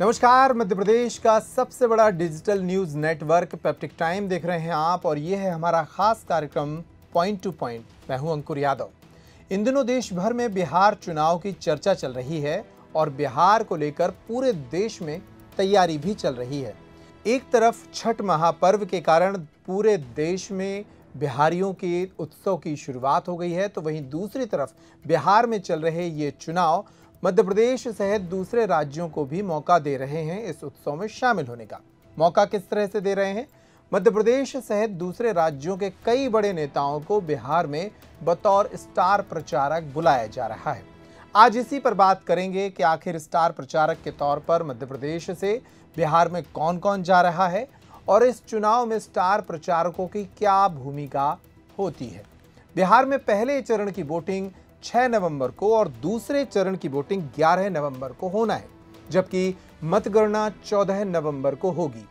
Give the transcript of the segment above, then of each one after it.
नमस्कार। मध्य प्रदेश का सबसे बड़ा digital news network peptic time देख रहे हैं आप और ये है हमारा खास कार्यक्रम पॉइंट टू पॉइंट। मैं हूं अंकुर यादव। इन दिनों देश भर में बिहार चुनाव की चर्चा चल रही है और बिहार को लेकर पूरे देश में तैयारी भी चल रही है। एक तरफ छठ महापर्व के कारण पूरे देश में बिहारियों के उत्सव की शुरुआत हो गई है, तो वहीं दूसरी तरफ बिहार में चल रहे ये चुनाव मध्य प्रदेश सहित दूसरे राज्यों को भी मौका दे रहे हैं इस उत्सव में शामिल होने का। मौका किस तरह से दे रहे हैं? मध्य प्रदेश सहित दूसरे राज्यों के कई बड़े नेताओं को बिहार में बतौर स्टार प्रचारक बुलाया जा रहा है। आज इसी पर बात करेंगे कि आखिर स्टार प्रचारक के तौर पर मध्य प्रदेश से बिहार में कौन कौन जा रहा है और इस चुनाव में स्टार प्रचारकों की क्या भूमिका होती है। बिहार में पहले चरण की वोटिंग 6 नवंबर को और दूसरे चरण की वोटिंग 11 नवंबर को होना है, जबकि मतगणना 14 नवंबर को होगी।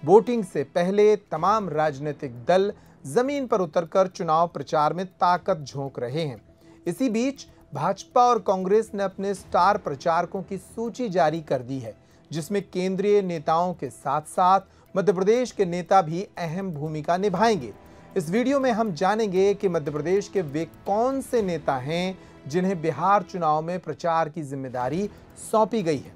वोटिंग से पहले तमाम राजनीतिक दल जमीन पर उतरकर चुनाव प्रचार में ताकत झोंक रहे हैं। इसी बीच भाजपा और कांग्रेस ने अपने स्टार प्रचारकों की सूची जारी कर दी है, जिसमें केंद्रीय नेताओं के साथ साथ मध्य प्रदेश के नेता भी अहम भूमिका निभाएंगे। इस वीडियो में हम जानेंगे कि मध्य प्रदेश के वे कौन से नेता हैं जिन्हें बिहार चुनाव में प्रचार की जिम्मेदारी सौंपी गई है।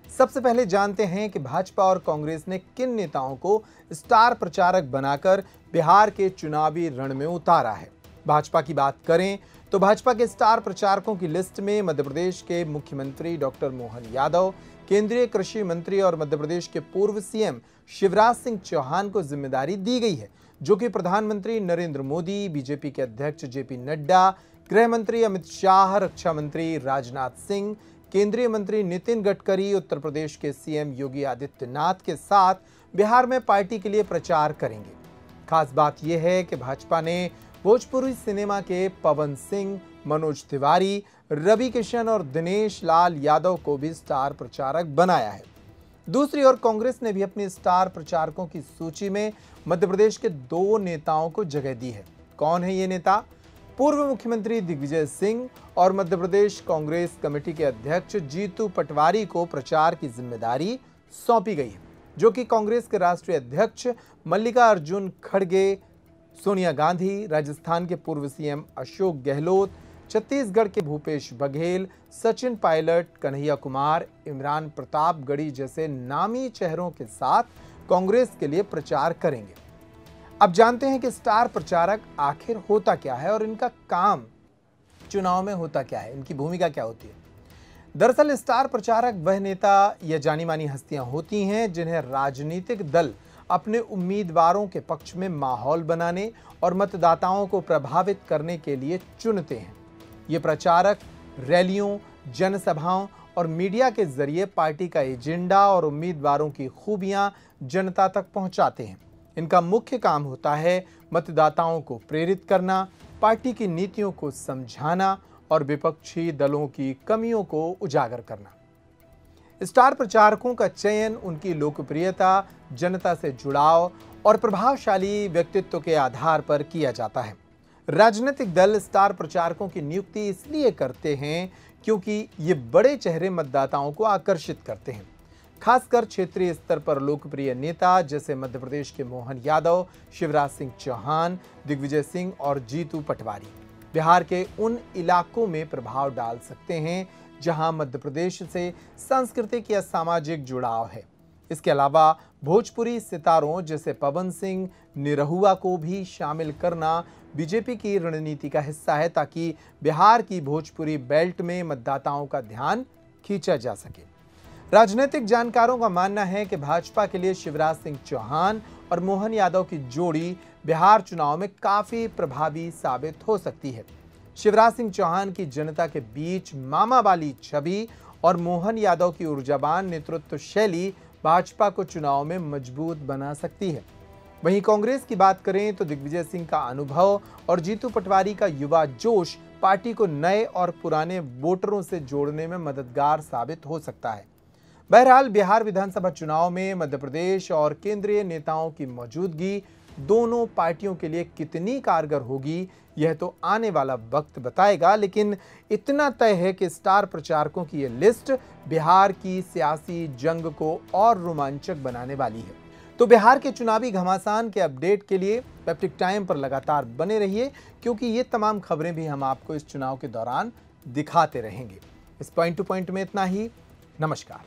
सबसे पहले जानते हैं कि भाजपा और कांग्रेस ने किन नेताओं को स्टार प्रचारक बनाकर बिहार के चुनावी रण में उतारा है। भाजपा की बात करें तो भाजपा के स्टार प्रचारकों की लिस्ट में मध्य प्रदेश के मुख्यमंत्री डॉक्टर मोहन यादव, केंद्रीय कृषि मंत्री और मध्य प्रदेश के पूर्व सीएम शिवराज सिंह चौहान को जिम्मेदारी दी गई है, जो कि प्रधानमंत्री नरेंद्र मोदी, बीजेपी के अध्यक्ष जेपी नड्डा, गृह मंत्री अमित शाह, रक्षा मंत्री राजनाथ सिंह, केंद्रीय मंत्री नितिन गडकरी, उत्तर प्रदेश के सीएम योगी आदित्यनाथ के साथ बिहार में पार्टी के लिए प्रचार करेंगे। खास बात यह है कि भाजपा ने भोजपुरी सिनेमा के पवन सिंह, मनोज तिवारी, रवि किशन और दिनेश लाल यादव को भी स्टार प्रचारक बनाया है। दूसरी ओर कांग्रेस ने भी अपनी स्टार प्रचारकों की सूची में मध्य प्रदेश के 2 नेताओं को जगह दी है। कौन है ये नेता? पूर्व मुख्यमंत्री दिग्विजय सिंह और मध्य प्रदेश कांग्रेस कमेटी के अध्यक्ष जीतू पटवारी को प्रचार की जिम्मेदारी सौंपी गई है, जो कि कांग्रेस के राष्ट्रीय अध्यक्ष मल्लिकार्जुन खड़गे, सोनिया गांधी, राजस्थान के पूर्व सीएम अशोक गहलोत, छत्तीसगढ़ के भूपेश बघेल, सचिन पायलट, कन्हैया कुमार, इमरान प्रतापगढ़ी जैसे नामी चेहरों के साथ कांग्रेस के लिए प्रचार करेंगे। अब जानते हैं कि स्टार प्रचारक आखिर होता क्या है और इनका काम चुनाव में होता क्या है, इनकी भूमिका क्या होती है। दरअसल स्टार प्रचारक वह नेता या जानी मानी हस्तियां होती हैं जिन्हें राजनीतिक दल अपने उम्मीदवारों के पक्ष में माहौल बनाने और मतदाताओं को प्रभावित करने के लिए चुनते हैं। ये प्रचारक रैलियों, जनसभाओं और मीडिया के जरिए पार्टी का एजेंडा और उम्मीदवारों की खूबियां जनता तक पहुंचाते हैं। इनका मुख्य काम होता है मतदाताओं को प्रेरित करना, पार्टी की नीतियों को समझाना और विपक्षी दलों की कमियों को उजागर करना। स्टार प्रचारकों का चयन उनकी लोकप्रियता, जनता से जुड़ाव और प्रभावशाली व्यक्तित्व के आधार पर किया जाता है। राजनीतिक दल स्टार प्रचारकों की नियुक्ति इसलिए करते हैं क्योंकि ये बड़े चेहरे मतदाताओं को आकर्षित करते हैं, खासकर क्षेत्रीय स्तर पर लोकप्रिय नेता जैसे मध्य प्रदेश के मोहन यादव, शिवराज सिंह चौहान, दिग्विजय सिंह और जीतू पटवारी बिहार के उन इलाकों में प्रभाव डाल सकते हैं जहां मध्य प्रदेश से सांस्कृतिक या सामाजिक जुड़ाव है। इसके अलावा भोजपुरी सितारों जैसे पवन सिंह, निरहुआ को भी शामिल करना बीजेपी की रणनीति का हिस्सा है, ताकि बिहार की भोजपुरी बेल्ट में मतदाताओं का ध्यान खींचा जा सके। राजनीतिक जानकारों का मानना है कि भाजपा के लिए शिवराज सिंह चौहान और मोहन यादव की जोड़ी बिहार चुनाव में काफी प्रभावी साबित हो सकती है। शिवराज सिंह चौहान की जनता के बीच मामा वाली छवि और मोहन यादव की ऊर्जावान नेतृत्व शैली भाजपा को चुनाव में मजबूत बना सकती है। वहीं कांग्रेस की बात करें तो दिग्विजय सिंह का अनुभव और जीतू पटवारी का युवा जोश पार्टी को नए और पुराने वोटरों से जोड़ने में मददगार साबित हो सकता है। बहरहाल बिहार विधानसभा चुनाव में मध्य प्रदेश और केंद्रीय नेताओं की मौजूदगी दोनों पार्टियों के लिए कितनी कारगर होगी यह तो आने वाला वक्त बताएगा, लेकिन इतना तय है कि स्टार प्रचारकों की यह लिस्ट बिहार की सियासी जंग को और रोमांचक बनाने वाली है। तो बिहार के चुनावी घमासान के अपडेट के लिए पेप्टिक टाइम पर लगातार बने रहिए, क्योंकि ये तमाम खबरें भी हम आपको इस चुनाव के दौरान दिखाते रहेंगे। इस पॉइंट टू पॉइंट में इतना ही। नमस्कार।